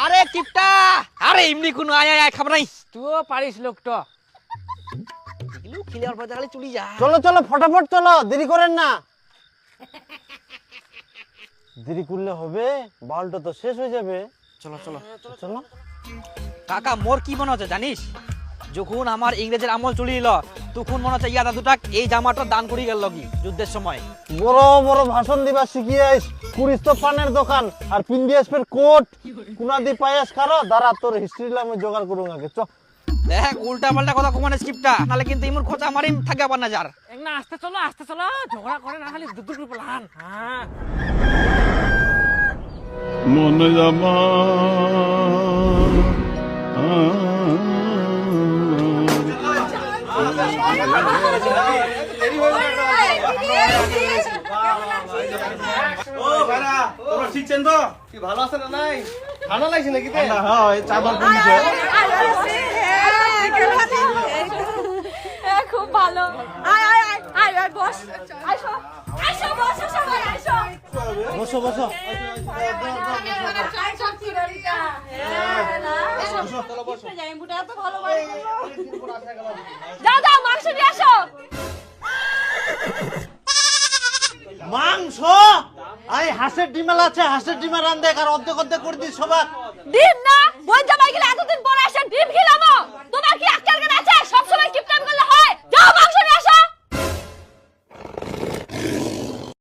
আরে টিপটা, আরে এমনি কোনো আয় আয় আয় খাবার নাই। তুইও পারিস লোকটা। এগুলো খেলে অল্প জায়গায় চলে যা। চলো চলো ফটাফট চলো, দেরি করেন না। দেরি করলে হবে, বালটা তো শেষ হয়ে যাবে। চলো চলো চলো। কাকা মোর কি মনে হচ্ছে জানিস, যখন আমার ইংরেজের আমল চলে এলো তখন মনে হচ্ছে ইয়া দাদুটা এই জামাটা দান করে গেল কি যুদ্ধের সময়। বড় বড় ভাষণ দিবা শিখিয়ে আইস, পুরিস তো পানের দোকান আর পিন্ডিয়াস ফের কোট কুনাদি পায়াস খারো। দাঁড়া তোর হিস্ট্রি আমি জোগাড় করুন আগে। চ দেখ উল্টা পাল্টা কথা কমানে স্ক্রিপ্টটা, নালে কিন্তু ইমুর খোঁচা মারিম থাকে আবার না যার। না আস্তে চলো, ঝগড়া করে না খালি দুদুর করে প্লান। হ্যাঁ মনে জামা ও ভাইরা তোমরা ঠিকছেন তো? কি ভালো আছেন না নাই? ঠান্ডা লাগছে নাকি? ঠান্ডা হয়, চা বান কমছে। খুব ভালো। আয় আয় আয় আয় আয় বস। আইসো আইসো বসো সবাই আইসো। বসো বসো। যাও যাও মাংস নিয়ে আসো। মাংস আই হাঁসের ডিমেল আছে, হাঁসের ডিমে রান্ধে আর অর্ধেক অর্ধেক করে দিই সবাই। ডিম না, বোন জামাই গেলে এতদিন পরে আসেন ডিম খেলামো।